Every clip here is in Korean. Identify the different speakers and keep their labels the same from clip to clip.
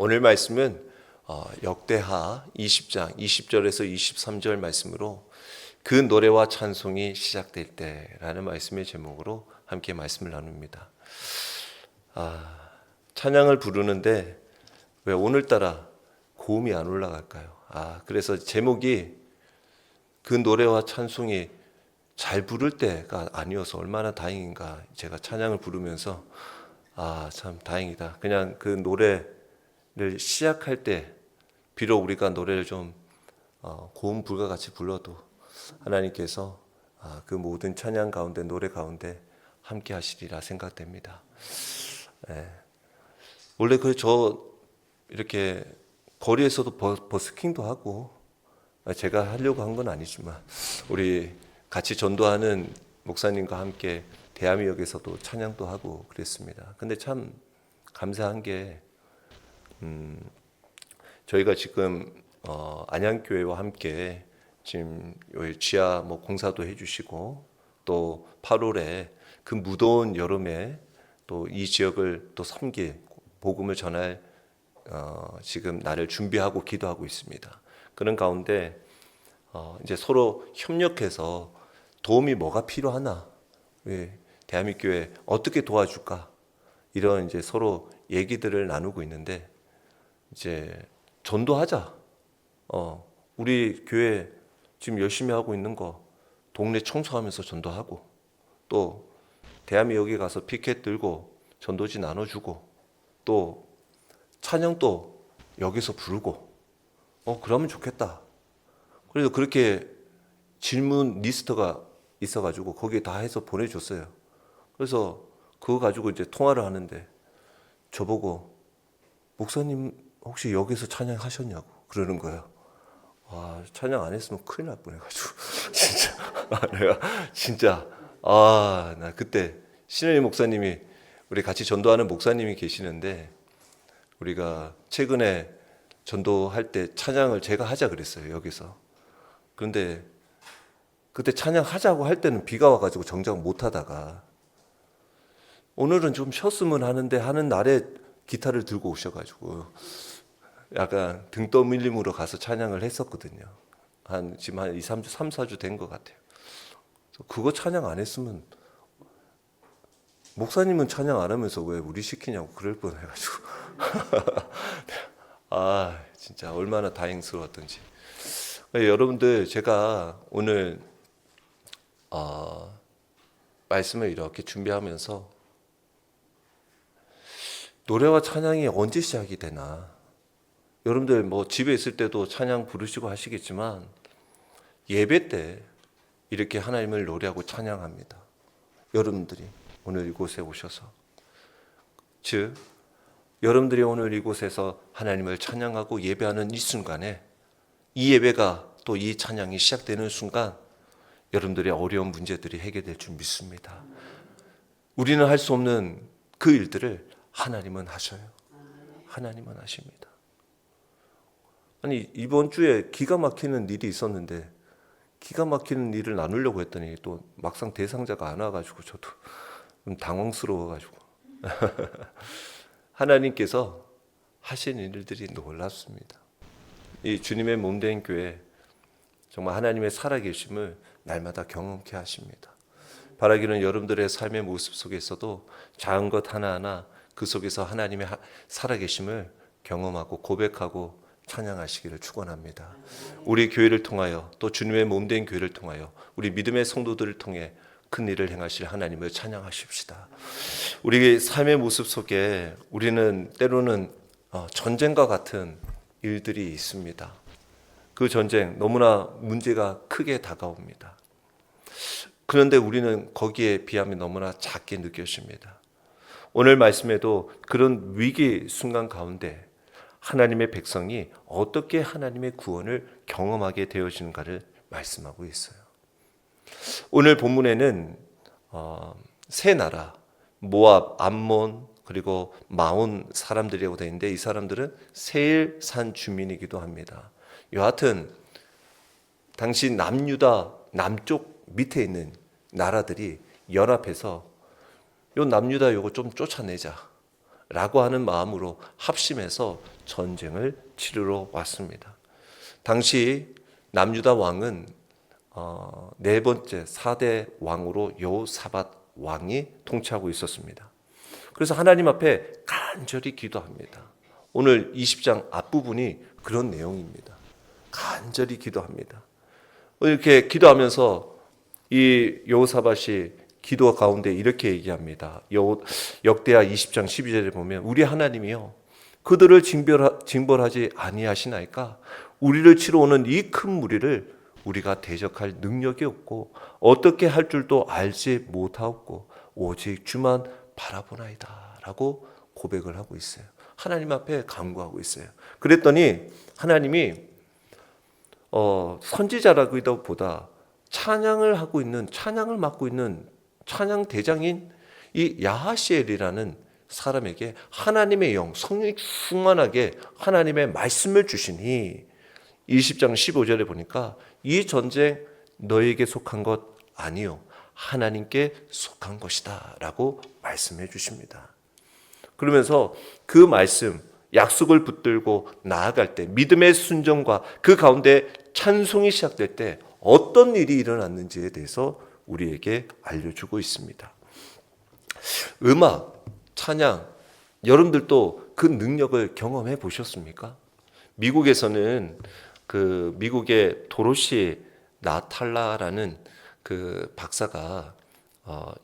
Speaker 1: 오늘 말씀은 역대하 20장 20절에서 23절 말씀으로 그 노래와 찬송이 시작될 때라는 말씀의 제목으로 함께 말씀을 나눕니다. 찬양을 부르는데 왜 오늘따라 고음이 안 올라갈까요? 그래서 제목이 그 노래와 찬송이 잘 부를 때가 아니어서 얼마나 다행인가. 제가 찬양을 부르면서 참 다행이다. 그냥 그 노래를 시작할 때 비록 우리가 노래를 좀 고음 불가같이 불러도 하나님께서 그 모든 찬양 가운데 노래 가운데 함께 하시리라 생각됩니다. 원래 저 이렇게 거리에서도 버스킹도 하고 제가 하려고 한 건 아니지만 우리 같이 전도하는 목사님과 함께 대암역에서도 찬양도 하고 그랬습니다. 근데 참 감사한 게 저희가 지금 안양교회와 함께 지금 여기 지하 공사도 해주시고 또 8월에 그 무더운 여름에 또 이 지역을 또 섬길 복음을 전할 지금 날을 준비하고 기도하고 있습니다. 그런 가운데 이제 서로 협력해서 도움이 뭐가 필요하나, 대한민국교회 어떻게 도와줄까 이런 이제 서로 얘기들을 나누고 있는데 이제 전도하자. 우리 교회 지금 열심히 하고 있는 거 동네 청소하면서 전도하고 또 대한민국에 가서 피켓 들고 전도지 나눠주고 또 찬양도 여기서 부르고 그러면 좋겠다. 그래서 그렇게 질문 리스트가 있어가지고 거기에 다 해서 보내줬어요. 그래서 그거 가지고 이제 통화를 하는데 저보고 목사님 혹시 여기서 찬양하셨냐고 그러는 거예요. 찬양 안 했으면 큰일 날 뻔해가지고 내가 진짜 나 그때 신현희 목사님이 우리 같이 전도하는 목사님이 계시는데 우리가 최근에 전도할 때 찬양을 제가 하자 그랬어요 여기서. 그런데 그때 찬양하자고 할 때는 비가 와가지고 정작 못하다가 오늘은 좀 쉬었으면 하는데 하는 날에 기타를 들고 오셔가지고 약간 등 떠밀림으로 가서 찬양을 했었거든요. 지금 한 2, 3주, 3, 4주 된 것 같아요. 그거 찬양 안 했으면 목사님은 찬양 안 하면서 왜 우리 시키냐고 그럴 뻔해가지고 진짜 얼마나 다행스러웠던지. 여러분들 제가 오늘 말씀을 이렇게 준비하면서 노래와 찬양이 언제 시작이 되나, 여러분들 집에 있을 때도 찬양 부르시고 하시겠지만 예배 때 이렇게 하나님을 노래하고 찬양합니다. 여러분들이 오늘 이곳에 오셔서, 즉 여러분들이 오늘 이곳에서 하나님을 찬양하고 예배하는 이 순간에 이 예배가 또 이 찬양이 시작되는 순간 여러분들의 어려운 문제들이 해결될 줄 믿습니다. 우리는 할 수 없는 그 일들을 하나님은 하셔요. 하나님은 하십니다. 아니 이번 주에 기가 막히는 일이 있었는데 기가 막히는 일을 나누려고 했더니 또 막상 대상자가 안 와가지고 저도 좀 당황스러워가지고 하나님께서 하신 일들이 놀랍습니다. 이 주님의 몸된 교회 정말 하나님의 살아계심을 날마다 경험케 하십니다. 바라기는 여러분들의 삶의 모습 속에서도 작은 것 하나하나 그 속에서 하나님의 살아계심을 경험하고 고백하고 찬양하시기를 축원합니다. 우리 교회를 통하여 또 주님의 몸된 교회를 통하여 우리 믿음의 성도들을 통해 큰 일을 행하실 하나님을 찬양하십시다. 우리 삶의 모습 속에 우리는 때로는 전쟁과 같은 일들이 있습니다. 그 전쟁 너무나 문제가 크게 다가옵니다. 그런데 우리는 거기에 비하면 너무나 작게 느껴집니다. 오늘 말씀에도 그런 위기 순간 가운데 하나님의 백성이 어떻게 하나님의 구원을 경험하게 되어지는가를 말씀하고 있어요. 오늘 본문에는 세 나라 모압, 암몬 그리고 마온 사람들이라고 되어 있는데 이 사람들은 세일산 주민이기도 합니다. 여하튼 당시 남유다 남쪽 밑에 있는 나라들이 연합해서 요 남유다 요거 좀 쫓아내자. 라고 하는 마음으로 합심해서 전쟁을 치르러 왔습니다. 당시 남유다 왕은 네 번째 4대 왕으로 여호사밧 왕이 통치하고 있었습니다. 그래서 하나님 앞에 간절히 기도합니다. 오늘 20장 앞부분이 그런 내용입니다. 간절히 기도합니다. 이렇게 기도하면서 이 여호사밧이 기도 가운데 이렇게 얘기합니다. 역대하 20장 12절에 보면 우리 하나님이요 그들을 징벌하지 아니하시나이까 우리를 치러 오는 이 큰 무리를 우리가 대적할 능력이 없고 어떻게 할 줄도 알지 못하옵고 오직 주만 바라보나이다 라고 고백을 하고 있어요. 하나님 앞에 간구하고 있어요. 그랬더니 하나님이 선지자라기보다 찬양을 맡고 있는 찬양 대장인 이 야하시엘이라는 사람에게 하나님의 영, 성령이 충만하게 하나님의 말씀을 주시니 20장 15절에 보니까 이 전쟁 너에게 속한 것 아니요 하나님께 속한 것이다 라고 말씀해 주십니다. 그러면서 그 말씀, 약속을 붙들고 나아갈 때 믿음의 순종과 그 가운데 찬송이 시작될 때 어떤 일이 일어났는지에 대해서 우리에게 알려주고 있습니다. 음악, 찬양, 여러분들도 그 능력을 경험해 보셨습니까? 미국에서는 그 미국의 도로시 나탈라라는 그 박사가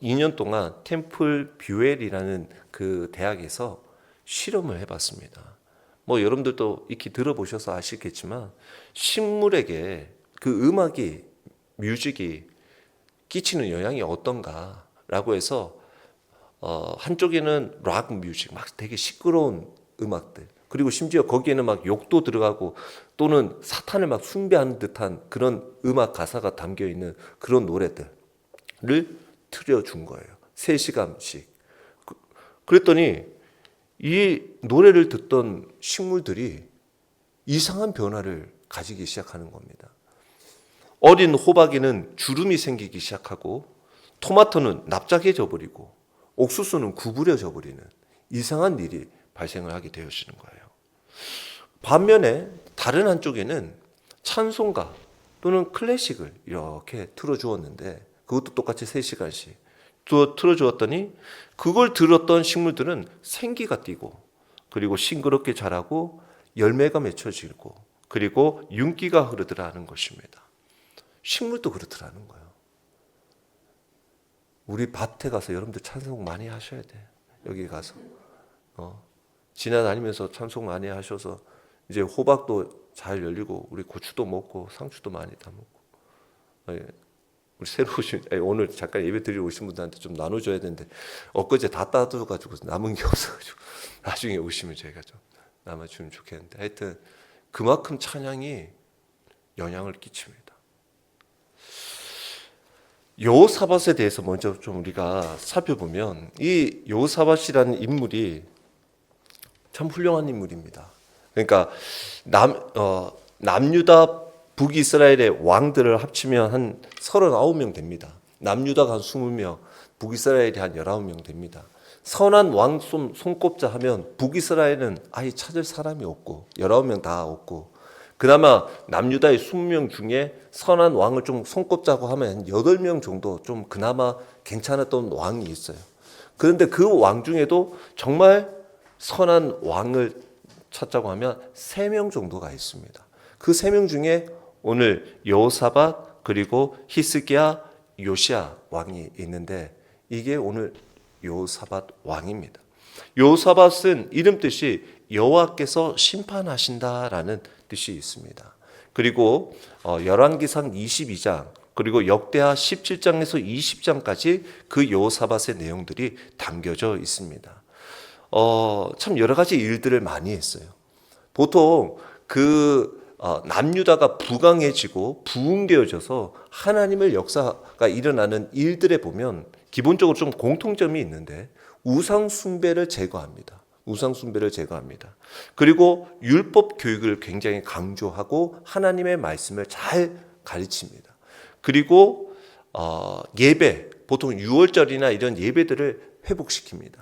Speaker 1: 2년 동안 템플 뷰엘이라는 그 대학에서 실험을 해봤습니다. 뭐 여러분들도 익히 들어보셔서 아시겠지만 식물에게 그 음악이 뮤직이 끼치는 영향이 어떤가라고 해서 한쪽에는 락 뮤직 막 되게 시끄러운 음악들 그리고 심지어 거기에는 막 욕도 들어가고 또는 사탄을 막 숭배하는 듯한 그런 음악 가사가 담겨 있는 그런 노래들을 틀어준 거예요. 3시간씩. 그랬더니 이 노래를 듣던 식물들이 이상한 변화를 가지기 시작하는 겁니다. 어린 호박에는 주름이 생기기 시작하고 토마토는 납작해져 버리고 옥수수는 구부려져 버리는 이상한 일이 발생을 하게 되어지는 거예요. 반면에 다른 한쪽에는 찬송가 또는 클래식을 이렇게 틀어주었는데 그것도 똑같이 3시간씩 틀어주었더니 그걸 들었던 식물들은 생기가 띠고 그리고 싱그럽게 자라고 열매가 맺혀지고 그리고 윤기가 흐르더라는 것입니다. 식물도 그렇더라는 거예요. 우리 밭에 가서 여러분들 찬송 많이 하셔야 돼. 여기 가서 지나다니면서 찬송 많이 하셔서 이제 호박도 잘 열리고 우리 고추도 먹고 상추도 많이 다 먹고 우리 새로 오신 오늘 잠깐 예배 드리러 오신 분들한테 좀 나눠줘야 되는데 엊그제 다 따져가지고 남은 게 없어가지고 나중에 오시면 저희가 좀 남아주면 좋겠는데 하여튼 그만큼 찬양이 영향을 끼칩니다. 여호사밧에 대해서 먼저 좀 우리가 살펴보면 이 여호사밧이라는 인물이 참 훌륭한 인물입니다. 그러니까 남유다 북이스라엘의 왕들을 합치면 한 39명 됩니다. 남유다가 한 20명, 북이스라엘이 한 19명 됩니다. 선한 왕 손꼽자 하면 북이스라엘은 아예 찾을 사람이 없고 19명 다 없고 그나마 남유다의 20명 중에 선한 왕을 좀 손꼽자고 하면 8명 정도 좀 그나마 괜찮았던 왕이 있어요. 그런데 그 왕 중에도 정말 선한 왕을 찾자고 하면 3명 정도가 있습니다. 그 3명 중에 오늘 여호사밧 그리고 히스기야 요시야 왕이 있는데 이게 오늘 여호사밧 왕입니다. 여호사밧은 이름 뜻이 여호와께서 심판하신다라는 뜻이 있습니다. 그리고 열왕기상 22장 그리고 역대하 17장에서 20장까지 그 여호사밧의 내용들이 담겨져 있습니다. 참 여러 가지 일들을 많이 했어요. 보통 남유다가 부강해지고 부흥되어져서 하나님의 역사가 일어나는 일들에 보면 기본적으로 좀 공통점이 있는데 우상 숭배를 제거합니다. 그리고 율법 교육을 굉장히 강조하고 하나님의 말씀을 잘 가르칩니다. 그리고 예배, 보통 6월절이나 이런 예배들을 회복시킵니다.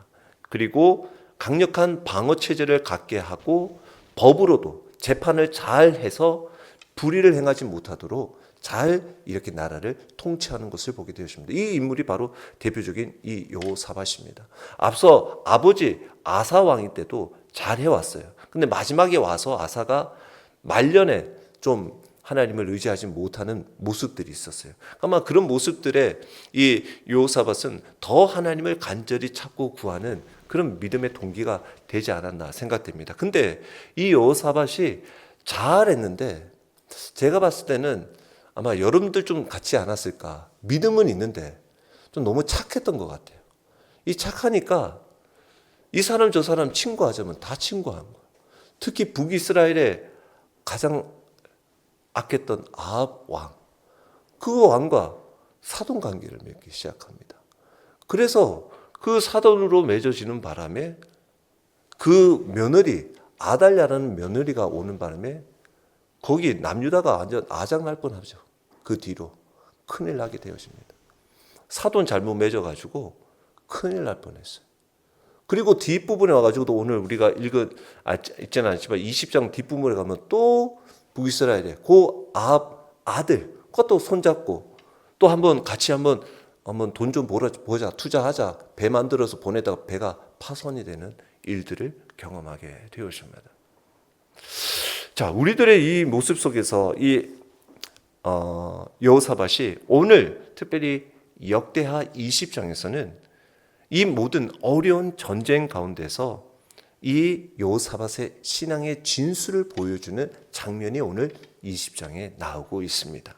Speaker 1: 그리고 강력한 방어 체제를 갖게 하고 법으로도 재판을 잘 해서 불의를 행하지 못하도록 잘 이렇게 나라를 통치하는 것을 보게 되었습니다. 이 인물이 바로 대표적인 이 여호사밧입니다. 앞서 아버지 아사 왕이 때도 잘 해왔어요. 근데 마지막에 와서 아사가 말년에 좀 하나님을 의지하지 못하는 모습들이 있었어요. 아마 그런 모습들에 이 여호사밧은 더 하나님을 간절히 찾고 구하는 그런 믿음의 동기가 되지 않았나 생각됩니다. 근데 이 여호사밧이 잘했는데 제가 봤을 때는 아마 여러분들 좀 같지 않았을까. 믿음은 있는데 좀 너무 착했던 것 같아요. 이 착하니까 이 사람 저 사람 친구하자면 다 친구한 거예요. 특히 북이스라엘에 가장 악했던 아합 왕, 그 왕과 사돈 관계를 맺기 시작합니다. 그래서 그 사돈으로 맺어지는 바람에 그 며느리 아달랴라는 며느리가 오는 바람에 거기 남유다가 완전 아작날 뻔하죠. 그 뒤로 큰일 나게 되었습니다. 사돈 잘못 맺어가지고 큰일 날 뻔했어요. 그리고 뒷부분에 와가지고도 오늘 우리가 읽지는 않지만 20장 뒷부분에 가면 또 북이스라엘에 그 아들 그것도 손잡고 또 한번 같이 한번 돈 좀 보자 투자하자 배 만들어서 보내다가 배가 파손이 되는 일들을 경험하게 되었습니다. 자, 우리들의 이 모습 속에서 이 여호사밧이 오늘 특별히 역대하 20장에서는 이 모든 어려운 전쟁 가운데서 이 여호사밧의 신앙의 진수를 보여주는 장면이 오늘 20장에 나오고 있습니다.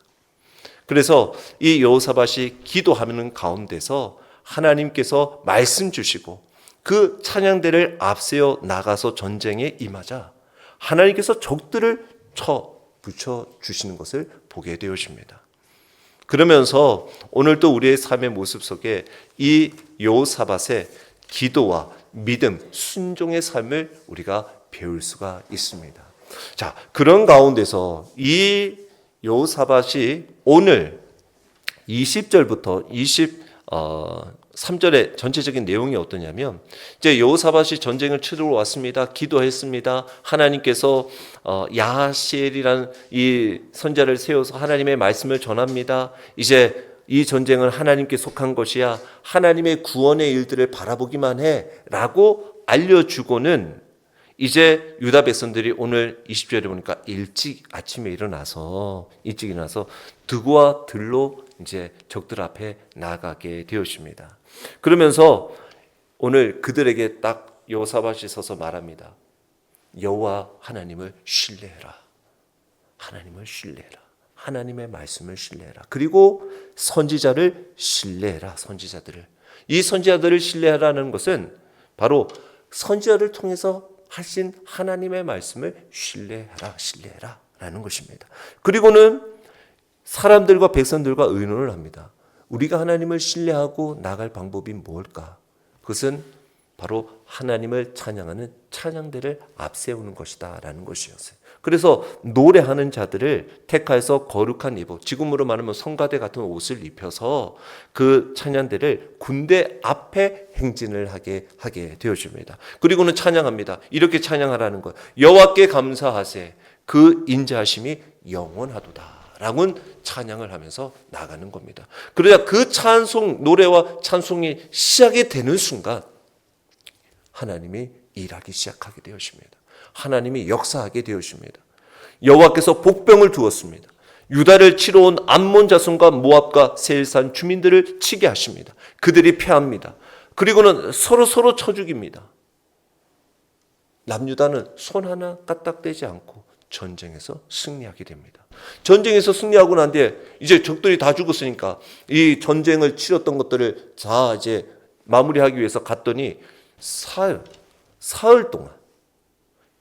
Speaker 1: 그래서 이 여호사밧이 기도하는 가운데서 하나님께서 말씀 주시고 그 찬양대를 앞세워 나가서 전쟁에 임하자 하나님께서 적들을 쳐 붙여 주시는 것을 보게 되어집니다. 그러면서 오늘도 우리의 삶의 모습 속에 이 여호사밧의 기도와 믿음, 순종의 삶을 우리가 배울 수가 있습니다. 자, 그런 가운데서 이 여호사밧이 오늘 20절부터 23절의 전체적인 내용이 어떠냐면 이제 여호사밧이 전쟁을 치르러 왔습니다. 기도했습니다. 하나님께서 야하시엘이라는 이 선자를 세워서 하나님의 말씀을 전합니다. 이제 이 전쟁은 하나님께 속한 것이야. 하나님의 구원의 일들을 바라보기만 해 라고 알려주고는 이제 유다 백성들이 오늘 20절에 보니까 일찍 아침에 일어나서 드고와 들로 이제 적들 앞에 나가게 되었습니다. 그러면서 오늘 그들에게 딱 여호사밧이 서서 말합니다. 여호와 하나님을 신뢰해라. 하나님을 신뢰해라. 하나님의 말씀을 신뢰해라. 그리고 선지자를 신뢰해라. 선지자들을. 이 선지자들을 신뢰하라는 것은 바로 선지자를 통해서 하신 하나님의 말씀을 신뢰해라 라는 것입니다. 그리고는 사람들과 백성들과 의논을 합니다. 우리가 하나님을 신뢰하고 나갈 방법이 뭘까? 그것은 바로 하나님을 찬양하는 찬양대를 앞세우는 것이다 라는 것이었어요. 그래서 노래하는 자들을 택하여서 거룩한 예복, 지금으로 말하면 성가대 같은 옷을 입혀서 그 찬양대를 군대 앞에 행진을 하게 되어집니다. 그리고는 찬양합니다. 이렇게 찬양하라는 것. 여호와께 감사하세. 그 인자하심이 영원하도다. 라고는 찬양을 하면서 나가는 겁니다. 그러자 그 찬송, 노래와 찬송이 시작이 되는 순간 하나님이 일하기 시작하게 되었습니다. 하나님이 역사하게 되었습니다. 여호와께서 복병을 두었습니다. 유다를 치러 온 암몬 자손과 모압과 세일산 주민들을 치게 하십니다. 그들이 패합니다. 그리고는 서로 쳐 죽입니다. 남유다는 손 하나 까딱대지 않고 전쟁에서 승리하게 됩니다. 전쟁에서 승리하고 난 뒤에 이제 적들이 다 죽었으니까 이 전쟁을 치렀던 것들을 다 이제 마무리하기 위해서 갔더니 사흘 동안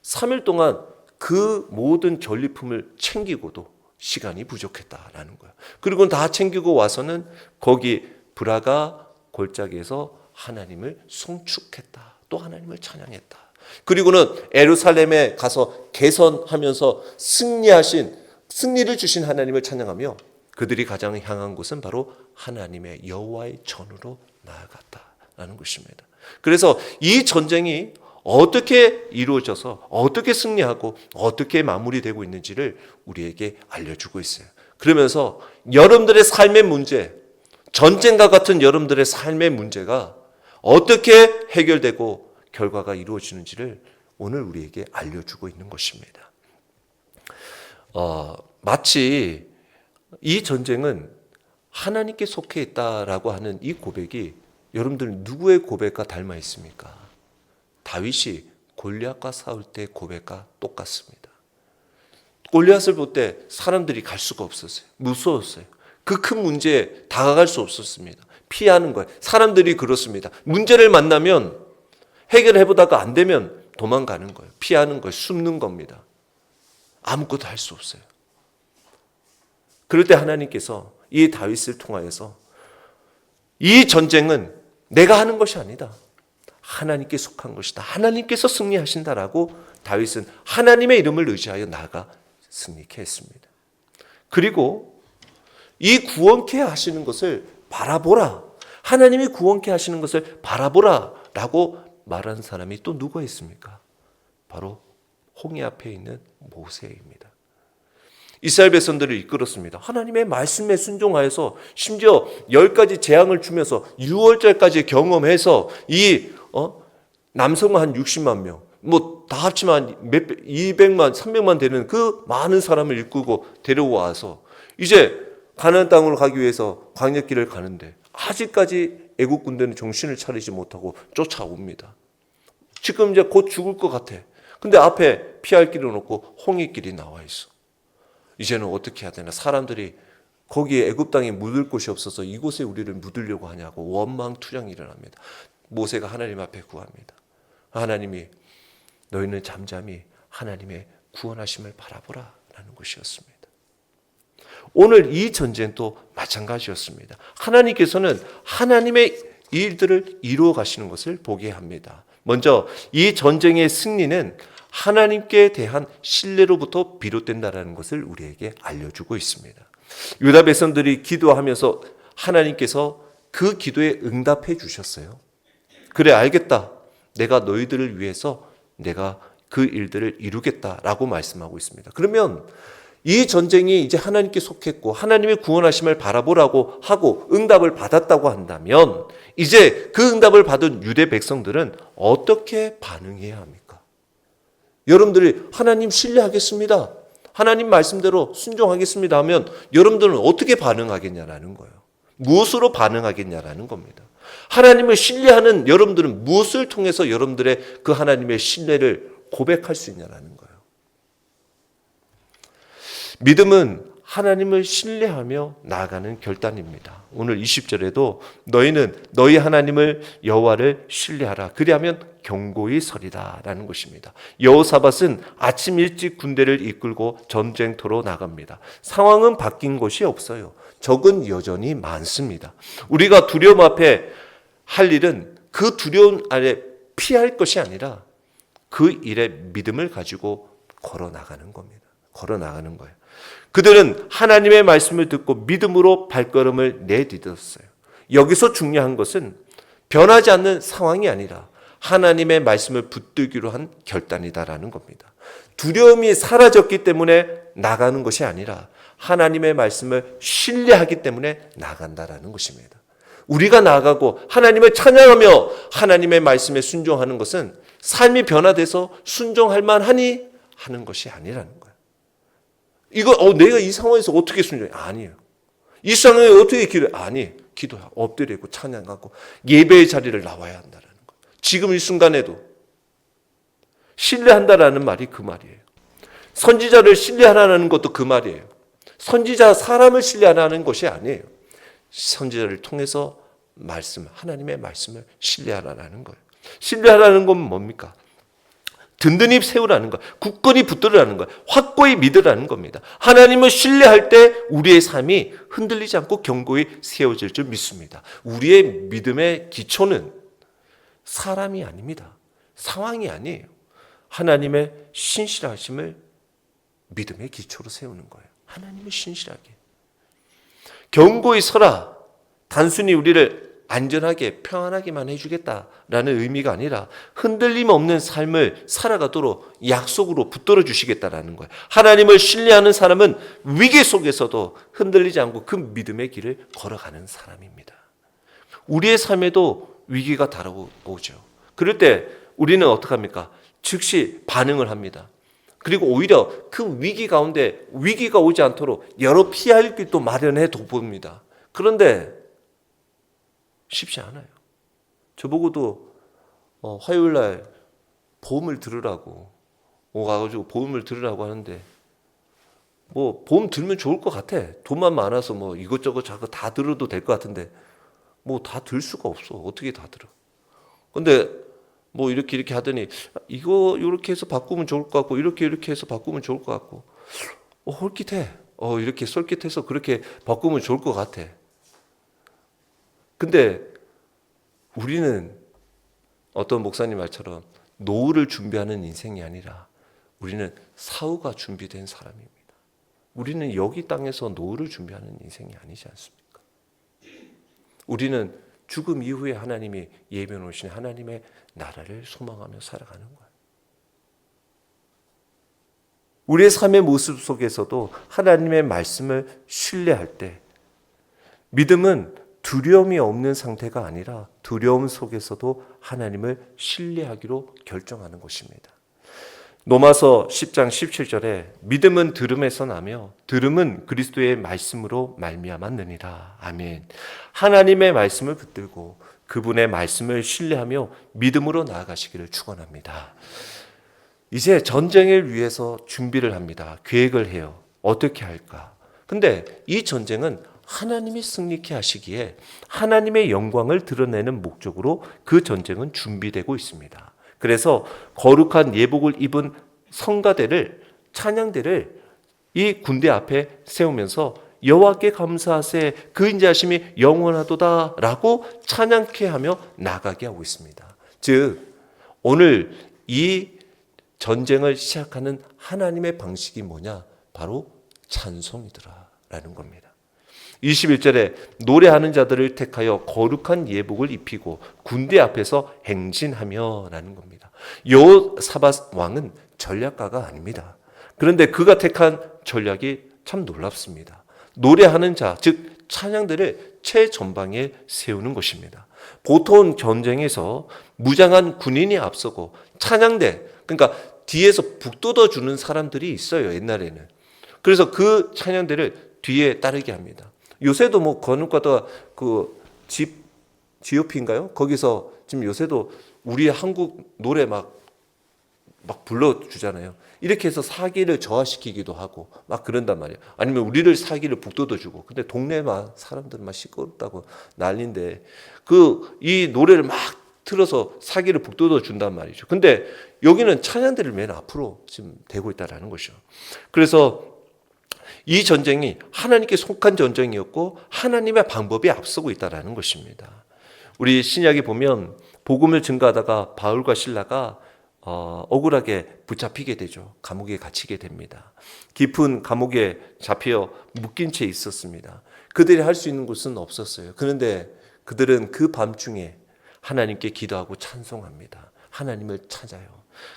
Speaker 1: 3일 동안 그 모든 전리품을 챙기고도 시간이 부족했다라는 거예요. 그리고 다 챙기고 와서는 거기 브라가 골짜기에서 하나님을 송축했다. 또 하나님을 찬양했다. 그리고는 예루살렘에 가서 개선하면서 승리를 주신 하나님을 찬양하며 그들이 가장 향한 곳은 바로 하나님의 여호와의 전으로 나아갔다라는 것입니다. 그래서 이 전쟁이 어떻게 이루어져서 어떻게 승리하고 어떻게 마무리되고 있는지를 우리에게 알려주고 있어요. 그러면서 여러분들의 삶의 문제, 전쟁과 같은 여러분들의 삶의 문제가 어떻게 해결되고 결과가 이루어지는지를 오늘 우리에게 알려주고 있는 것입니다. 마치 이 전쟁은 하나님께 속해 있다라고 하는 이 고백이 여러분들 누구의 고백과 닮아 있습니까? 다윗이 골리앗과 싸울 때 고백과 똑같습니다. 골리앗을 볼 때 사람들이 갈 수가 없었어요. 무서웠어요. 그 큰 문제에 다가갈 수 없었습니다. 피하는 거예요. 사람들이 그렇습니다. 문제를 만나면 해결해보다가 안 되면 도망가는 거예요. 피하는 거예요. 숨는 겁니다. 아무것도 할 수 없어요. 그럴 때 하나님께서 이 다윗을 통하여서 이 전쟁은 내가 하는 것이 아니다. 하나님께 속한 것이다. 하나님께서 승리하신다라고 다윗은 하나님의 이름을 의지하여 나아가 승리케 했습니다. 그리고 이 구원케 하시는 것을 바라보라. 하나님이 구원케 하시는 것을 바라보라 라고 말하는 사람이 또 누가 있습니까? 바로 홍해 앞에 있는 모세입니다. 이스라엘 백성들을 이끌었습니다. 하나님의 말씀에 순종하여서 심지어 10가지 재앙을 주면서 6월절까지 경험해서 이 남성만 한 60만 명, 다 합치면 200만, 300만 되는 그 많은 사람을 이끌고 데려와서 이제 가나안 땅으로 가기 위해서 광야길을 가는데 아직까지 애국 군대는 정신을 차리지 못하고 쫓아옵니다. 지금 이제 곧 죽을 것 같아. 근데 앞에 피할 길은 없고 홍해길이 나와 있어. 이제는 어떻게 해야 되나? 사람들이 거기에 애굽 땅에 묻을 곳이 없어서 이곳에 우리를 묻으려고 하냐고 원망투정이 일어납니다. 모세가 하나님 앞에 구합니다. 하나님이 너희는 잠잠히 하나님의 구원하심을 바라보라 라는 것이었습니다. 오늘 이 전쟁도 마찬가지였습니다. 하나님께서는 하나님의 일들을 이루어 가시는 것을 보게 합니다. 먼저 이 전쟁의 승리는 하나님께 대한 신뢰로부터 비롯된다는 것을 우리에게 알려주고 있습니다. 유다 백성들이 기도하면서 하나님께서 그 기도에 응답해 주셨어요. 그래, 알겠다. 내가 너희들을 위해서 내가 그 일들을 이루겠다라고 말씀하고 있습니다. 그러면 이 전쟁이 이제 하나님께 속했고 하나님의 구원하심을 바라보라고 하고 응답을 받았다고 한다면 이제 그 응답을 받은 유대 백성들은 어떻게 반응해야 합니까? 여러분들이 하나님 신뢰하겠습니다. 하나님 말씀대로 순종하겠습니다 하면 여러분들은 어떻게 반응하겠냐라는 거예요. 무엇으로 반응하겠냐라는 겁니다. 하나님을 신뢰하는 여러분들은 무엇을 통해서 여러분들의 그 하나님의 신뢰를 고백할 수 있냐라는 거예요. 믿음은 하나님을 신뢰하며 나아가는 결단입니다. 오늘 20절에도 너희는 너희 하나님을 여호와를 신뢰하라. 그리하면 견고히 서리라 라는 것입니다. 여호사밧은 아침 일찍 군대를 이끌고 전쟁터로 나갑니다. 상황은 바뀐 것이 없어요. 적은 여전히 많습니다. 우리가 두려움 앞에 할 일은 그 두려움 아래 피할 것이 아니라 그 일에 믿음을 가지고 걸어 나가는 겁니다. 걸어 나가는 거예요. 그들은 하나님의 말씀을 듣고 믿음으로 발걸음을 내디뎠어요. 여기서 중요한 것은 변하지 않는 상황이 아니라 하나님의 말씀을 붙들기로 한 결단이다라는 겁니다. 두려움이 사라졌기 때문에 나가는 것이 아니라 하나님의 말씀을 신뢰하기 때문에 나간다라는 것입니다. 우리가 나아가고 하나님을 찬양하며 하나님의 말씀에 순종하는 것은 삶이 변화돼서 순종할 만하니 하는 것이 아니라는 거예요. 내가 이 상황에서 어떻게 순종해? 아니에요. 이 상황에 어떻게 기도해? 아니, 기도해. 엎드리고 찬양하고 예배의 자리를 나와야 한다는 거예요. 지금 이 순간에도 신뢰한다라는 말이 그 말이에요. 선지자를 신뢰하라는 것도 그 말이에요. 선지자 사람을 신뢰하라는 것이 아니에요. 선지자를 통해서 하나님의 말씀을 신뢰하라는 거예요. 신뢰하라는 건 뭡니까? 든든히 세우라는 거, 굳건히 붙들으라는 거, 확고히 믿으라는 겁니다. 하나님을 신뢰할 때 우리의 삶이 흔들리지 않고 견고히 세워질 줄 믿습니다. 우리의 믿음의 기초는 사람이 아닙니다. 상황이 아니에요. 하나님의 신실하심을 믿음의 기초로 세우는 거예요. 하나님을 신실하게. 견고히 서라. 단순히 우리를 안전하게 평안하게만 해주겠다라는 의미가 아니라 흔들림 없는 삶을 살아가도록 약속으로 붙들어 주시겠다라는 거예요. 하나님을 신뢰하는 사람은 위기 속에서도 흔들리지 않고 그 믿음의 길을 걸어가는 사람입니다. 우리의 삶에도 위기가 다가오죠. 그럴 때 우리는 어떻게 합니까? 즉시 반응을 합니다. 그리고 오히려 그 위기 가운데 위기가 오지 않도록 여러 피할 길도 마련해 봅니다. 그런데 쉽지 않아요. 저보고도 화요일날 보험을 들으라고 가가지고 보험을 들으라고 하는데 뭐 보험 들면 좋을 것 같아. 돈만 많아서 뭐 이것저것 자꾸 다 들어도 될 것 같은데 뭐 다 들 수가 없어. 어떻게 다 들어? 근데 뭐 이렇게 하더니 이거 이렇게 해서 바꾸면 좋을 것 같고 이렇게 해서 바꾸면 좋을 것 같고 홀깃해. 이렇게 솔깃해서 그렇게 바꾸면 좋을 것 같아. 근데 우리는 어떤 목사님 말처럼 노후를 준비하는 인생이 아니라 우리는 사후가 준비된 사람입니다. 우리는 여기 땅에서 노후를 준비하는 인생이 아니지 않습니까? 우리는 죽음 이후에 하나님이 예비해 놓으신 하나님의 나라를 소망하며 살아가는 거예요. 우리의 삶의 모습 속에서도 하나님의 말씀을 신뢰할 때 믿음은 두려움이 없는 상태가 아니라 두려움 속에서도 하나님을 신뢰하기로 결정하는 것입니다. 로마서 10장 17절에 믿음은 들음에서 나며 들음은 그리스도의 말씀으로 말미암았느니라. 아멘. 하나님의 말씀을 붙들고 그분의 말씀을 신뢰하며 믿음으로 나아가시기를 축원합니다. 이제 전쟁을 위해서 준비를 합니다. 계획을 해요. 어떻게 할까? 근데 이 전쟁은 하나님이 승리케 하시기에 하나님의 영광을 드러내는 목적으로 그 전쟁은 준비되고 있습니다. 그래서 거룩한 예복을 입은 성가대를 찬양대를 이 군대 앞에 세우면서 여호와께 감사하세 그 인자하심이 영원하도다라고 찬양케 하며 나가게 하고 있습니다. 즉 오늘 이 전쟁을 시작하는 하나님의 방식이 뭐냐? 바로 찬송이더라라는 겁니다. 21절에 노래하는 자들을 택하여 거룩한 예복을 입히고 군대 앞에서 행진하며 라는 겁니다. 여호사밧 왕은 전략가가 아닙니다. 그런데 그가 택한 전략이 참 놀랍습니다. 노래하는 자, 즉 찬양들을 최전방에 세우는 것입니다. 보통 전쟁에서 무장한 군인이 앞서고 찬양대, 그러니까 뒤에서 북돋워 주는 사람들이 있어요. 옛날에는. 그래서 그 찬양대를 뒤에 따르게 합니다. 요새도 뭐 건너가다가 그 GOP인가요? 거기서 지금 요새도 우리 한국 노래 막 불러주잖아요. 이렇게 해서 사기를 저하시키기도 하고 막 그런단 말이에요. 아니면 우리를 사기를 북돋워주고. 근데 동네만 사람들 막 시끄럽다고 난리인데 이 노래를 막 틀어서 사기를 북돋워 준단 말이죠. 근데 여기는 찬양들을 맨 앞으로 지금 대고 있다라는 것이죠. 그래서 이 전쟁이 하나님께 속한 전쟁이었고 하나님의 방법이 앞서고 있다는 것입니다. 우리 신약에 보면 복음을 증거하다가 바울과 실라가 억울하게 붙잡히게 되죠. 감옥에 갇히게 됩니다. 깊은 감옥에 잡혀 묶인 채 있었습니다. 그들이 할 수 있는 것은 없었어요. 그런데 그들은 그 밤중에 하나님께 기도하고 찬송합니다. 하나님을 찾아요.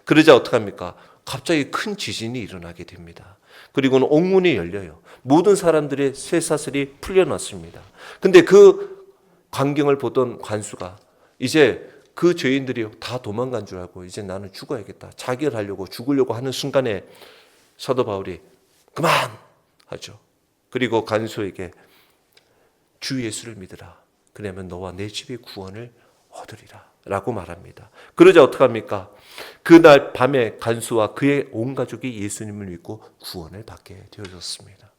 Speaker 1: 그러자 어떡합니까? 갑자기 큰 지진이 일어나게 됩니다. 그리고는 옥문이 열려요. 모든 사람들의 쇠사슬이 풀려났습니다. 근데 그 광경을 보던 관수가 이제 그 죄인들이 다 도망간 줄 알고 이제 나는 죽어야겠다. 자결하려고 죽으려고 하는 순간에 사도 바울이 그만! 하죠. 그리고 관수에게 주 예수를 믿으라. 그러면 너와 내 집의 구원을 얻으리라. 라고 말합니다. 그러자 어떡합니까? 그날 밤에 간수와 그의 온 가족이 예수님을 믿고 구원을 받게 되어졌습니다.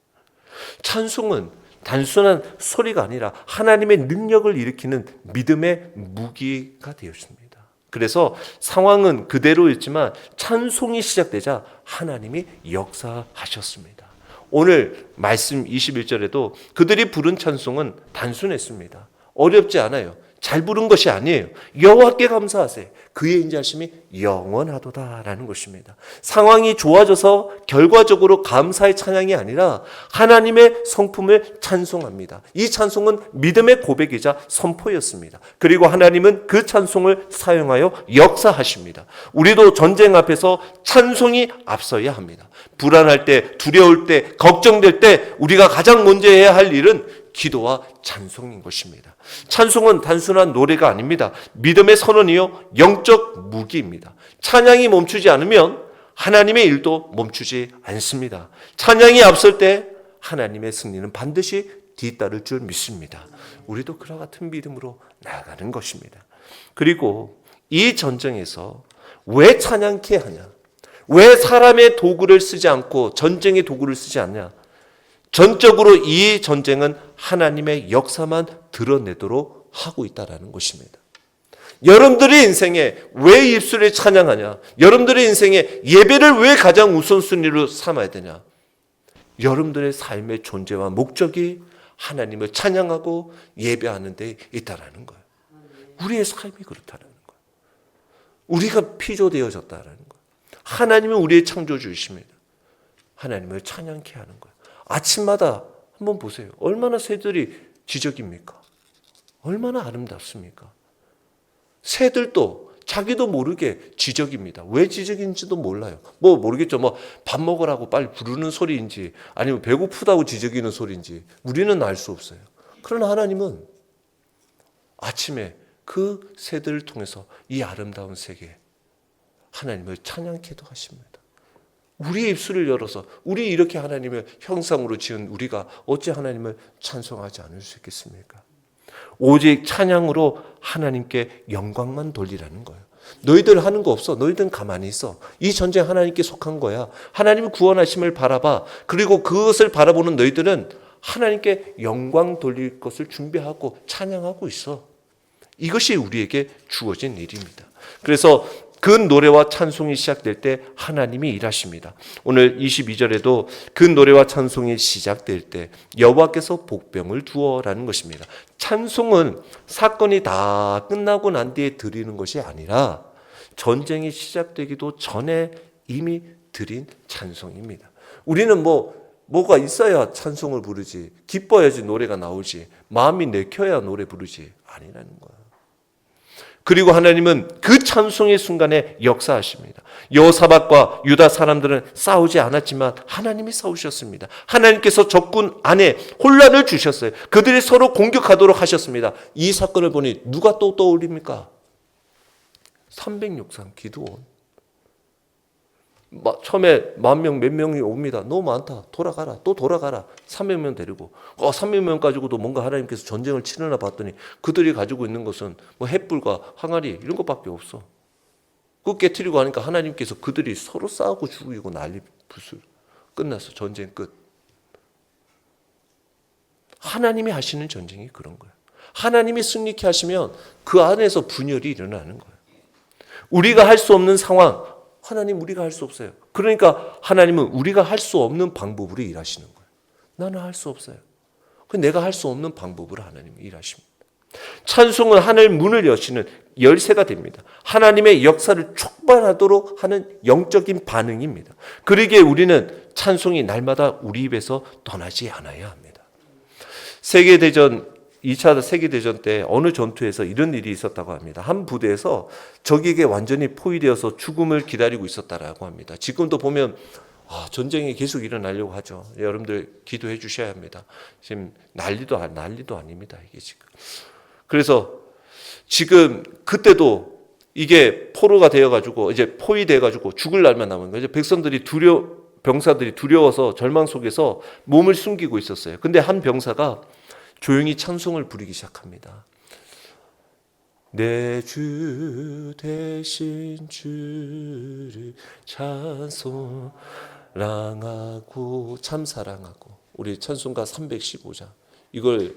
Speaker 1: 찬송은 단순한 소리가 아니라 하나님의 능력을 일으키는 믿음의 무기가 되었습니다. 그래서 상황은 그대로였지만 찬송이 시작되자 하나님이 역사하셨습니다. 오늘 말씀 21절에도 그들이 부른 찬송은 단순했습니다. 어렵지 않아요. 잘 부른 것이 아니에요. 여호와께 감사하세. 그의 인자하심이 영원하도다라는 것입니다. 상황이 좋아져서 결과적으로 감사의 찬양이 아니라 하나님의 성품을 찬송합니다. 이 찬송은 믿음의 고백이자 선포였습니다. 그리고 하나님은 그 찬송을 사용하여 역사하십니다. 우리도 전쟁 앞에서 찬송이 앞서야 합니다. 불안할 때, 두려울 때, 걱정될 때 우리가 가장 먼저 해야 할 일은 기도와 찬송인 것입니다. 찬송은 단순한 노래가 아닙니다. 믿음의 선언이요 영적 무기입니다. 찬양이 멈추지 않으면 하나님의 일도 멈추지 않습니다. 찬양이 앞설 때 하나님의 승리는 반드시 뒤따를 줄 믿습니다. 우리도 그와 같은 믿음으로 나아가는 것입니다. 그리고 이 전쟁에서 왜 찬양케 하냐? 왜 사람의 도구를 쓰지 않고 전쟁의 도구를 쓰지 않냐? 전적으로 이 전쟁은 하나님의 역사만 드러내도록 하고 있다는 것입니다. 여러분들의 인생에 왜 입술에 찬양하냐? 여러분들의 인생에 예배를 왜 가장 우선순위로 삼아야 되냐? 여러분들의 삶의 존재와 목적이 하나님을 찬양하고 예배하는 데 있다는 거예요. 우리의 삶이 그렇다는 거예요. 우리가 피조되어졌다는 거예요. 하나님은 우리의 창조주이십니다. 하나님을 찬양케 하는 거예요. 아침마다 한번 보세요. 얼마나 새들이 지저귀입니까? 얼마나 아름답습니까? 새들도 자기도 모르게 지저귀입니다. 왜 지저귀인지도 몰라요. 모르겠죠. 밥 먹으라고 빨리 부르는 소리인지 아니면 배고프다고 지저귀는 소리인지 우리는 알 수 없어요. 그러나 하나님은 아침에 그 새들을 통해서 이 아름다운 세계 하나님을 찬양케도 하십니다. 우리의 입술을 열어서 우리 이렇게 하나님의 형상으로 지은 우리가 어찌 하나님을 찬송하지 않을 수 있겠습니까? 오직 찬양으로 하나님께 영광만 돌리라는 거예요. 너희들 하는 거 없어. 너희들은 가만히 있어. 이 전쟁 하나님께 속한 거야. 하나님의 구원하심을 바라봐. 그리고 그것을 바라보는 너희들은 하나님께 영광 돌릴 것을 준비하고 찬양하고 있어. 이것이 우리에게 주어진 일입니다. 그래서 그 노래와 찬송이 시작될 때 하나님이 일하십니다. 오늘 22절에도 그 노래와 찬송이 시작될 때 여호와께서 복병을 두어라는 것입니다. 찬송은 사건이 다 끝나고 난 뒤에 드리는 것이 아니라 전쟁이 시작되기도 전에 이미 드린 찬송입니다. 우리는 뭐가 있어야 찬송을 부르지, 기뻐야지 노래가 나오지, 마음이 내켜야 노래 부르지 아니라는 거예요. 그리고 하나님은 그 찬송의 순간에 역사하십니다. 여호사밧과 유다 사람들은 싸우지 않았지만 하나님이 싸우셨습니다. 하나님께서 적군 안에 혼란을 주셨어요. 그들이 서로 공격하도록 하셨습니다. 이 사건을 보니 누가 또 떠올립니까? 306상 기드온. 처음에 10,000명 몇 명이 옵니다. 너무 많다. 돌아가라. 또 돌아가라. 300명 데리고 300명 가지고도 뭔가 하나님께서 전쟁을 치르나 봤더니 그들이 가지고 있는 것은 횃불과 항아리 이런 것밖에 없어. 그거 깨트리고 하니까 하나님께서 그들이 서로 싸우고 죽이고 난리 부술. 끝났어. 전쟁 끝. 하나님이 하시는 전쟁이 그런 거예요. 하나님이 승리케 하시면 그 안에서 분열이 일어나는 거예요. 우리가 할 수 없는 상황, 하나님 우리가 할 수 없어요. 그러니까 하나님은 우리가 할 수 없는 방법으로 일하시는 거예요. 나는 할 수 없어요. 내가 할 수 없는 방법으로 하나님은 일하십니다. 찬송은 하늘 문을 여시는 열쇠가 됩니다. 하나님의 역사를 촉발하도록 하는 영적인 반응입니다. 그러기에 우리는 찬송이 날마다 우리 입에서 떠나지 않아야 합니다. 2차 세계대전 때 어느 전투에서 이런 일이 있었다고 합니다. 한 부대에서 적에게 완전히 포위되어서 죽음을 기다리고 있었다라고 합니다. 지금도 보면 전쟁이 계속 일어나려고 하죠. 여러분들 기도해 주셔야 합니다. 지금 난리도 아닙니다. 이게 지금. 그래서 지금 그때도 이게 포로가 되어가지고 이제 포위돼가지고 죽을 날만 남은 거예요. 백성들이 병사들이 두려워서 절망 속에서 몸을 숨기고 있었어요. 근데 한 병사가 조용히 찬송을 부르기 시작합니다. 내 주 대신 주를 찬송하고 참 사랑하고 우리 찬송가 315장 이걸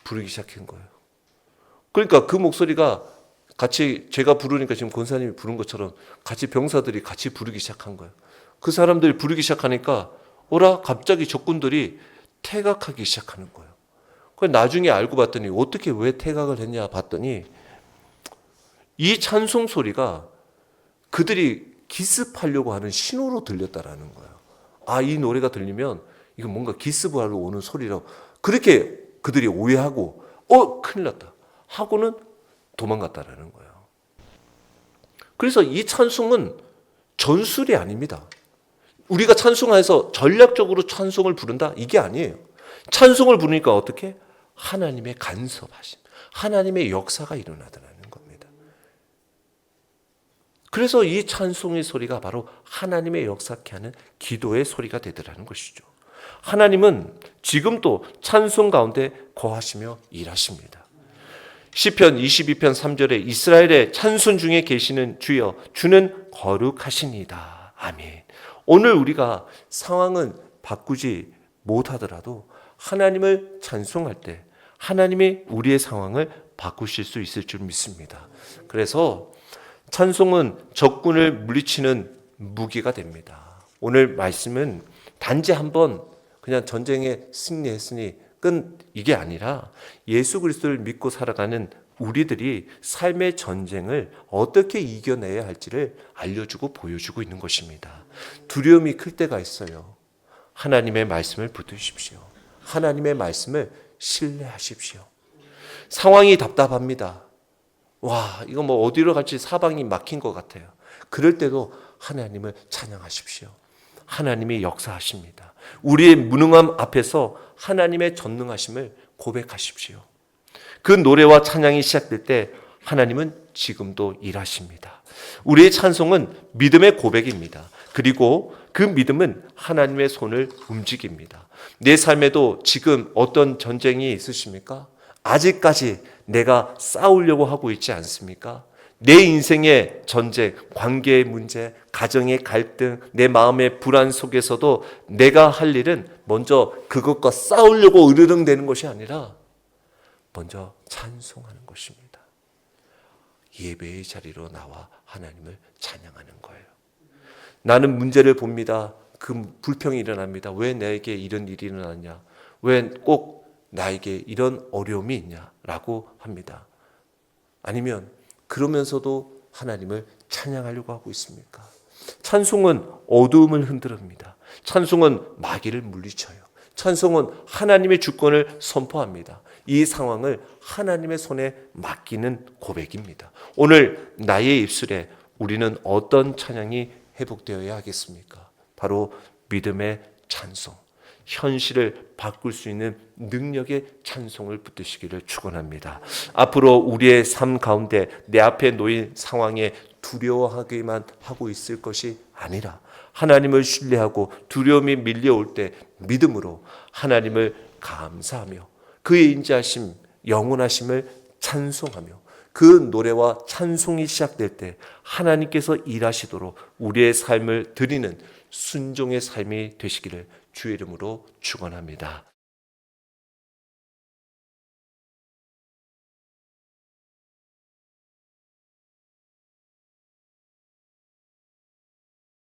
Speaker 1: 부르기 시작한 거예요. 그러니까 그 목소리가 같이 제가 부르니까 지금 권사님이 부른 것처럼 같이 병사들이 같이 부르기 시작한 거예요. 그 사람들이 부르기 시작하니까 갑자기 적군들이 퇴각하기 시작하는 거예요. 나중에 알고 봤더니 어떻게 왜 퇴각을 했냐 봤더니 이 찬송 소리가 그들이 기습하려고 하는 신호로 들렸다라는 거예요. 아, 이 노래가 들리면 이거 뭔가 기습하러 오는 소리라고 그렇게 그들이 오해하고 큰일 났다 하고는 도망갔다라는 거예요. 그래서 이 찬송은 전술이 아닙니다. 우리가 찬송해서 전략적으로 찬송을 부른다? 이게 아니에요. 찬송을 부르니까 어떻게? 하나님의 간섭하심, 하나님의 역사가 일어나더라는 겁니다. 그래서 이 찬송의 소리가 바로 하나님의 역사케 하는 기도의 소리가 되더라는 것이죠. 하나님은 지금도 찬송 가운데 거하시며 일하십니다. 시편 22편 3절에 이스라엘의 찬송 중에 계시는 주여 주는 거룩하시니다. 아멘. 오늘 우리가 상황은 바꾸지 못하더라도 하나님을 찬송할 때 하나님이 우리의 상황을 바꾸실 수 있을 줄 믿습니다. 그래서 찬송은 적군을 물리치는 무기가 됩니다. 오늘 말씀은 단지 한번 그냥 전쟁에 승리했으니 끝 이게 아니라 예수 그리스도를 믿고 살아가는 우리들이 삶의 전쟁을 어떻게 이겨내야 할지를 알려주고 보여주고 있는 것입니다. 두려움이 클 때가 있어요. 하나님의 말씀을 붙드십시오. 하나님의 말씀을 신뢰하십시오. 상황이 답답합니다. 와, 이거 뭐 어디로 갈지 사방이 막힌 것 같아요. 그럴 때도 하나님을 찬양하십시오. 하나님이 역사하십니다. 우리의 무능함 앞에서 하나님의 전능하심을 고백하십시오. 그 노래와 찬양이 시작될 때 하나님은 지금도 일하십니다. 우리의 찬송은 믿음의 고백입니다. 그리고 그 믿음은 하나님의 손을 움직입니다. 내 삶에도 지금 어떤 전쟁이 있으십니까? 아직까지 내가 싸우려고 하고 있지 않습니까? 내 인생의 전쟁, 관계의 문제, 가정의 갈등, 내 마음의 불안 속에서도 내가 할 일은 먼저 그것과 싸우려고 으르렁대는 것이 아니라 먼저 찬송하는 것입니다. 예배의 자리로 나와 하나님을 찬양하는 거예요. 나는 문제를 봅니다. 그 불평이 일어납니다. 왜 나에게 이런 일이 일어났냐? 왜 꼭 나에게 이런 어려움이 있냐라고 합니다. 아니면 그러면서도 하나님을 찬양하려고 하고 있습니까? 찬송은 어두움을 흔들합니다. 찬송은 마귀를 물리쳐요. 찬송은 하나님의 주권을 선포합니다. 이 상황을 하나님의 손에 맡기는 고백입니다. 오늘 나의 입술에 우리는 어떤 찬양이 회복되어야 하겠습니까? 바로 믿음의 찬송, 현실을 바꿀 수 있는 능력의 찬송을 붙드시기를 축원합니다. 앞으로 우리의 삶 가운데 내 앞에 놓인 상황에 두려워하기만 하고 있을 것이 아니라 하나님을 신뢰하고 두려움이 밀려올 때 믿음으로 하나님을 감사하며 그의 인자하심, 영원하심을 찬송하며 그 노래와 찬송이 시작될 때 하나님께서 일하시도록 우리의 삶을 드리는 순종의 삶이 되시기를 주의 이름으로 축원합니다.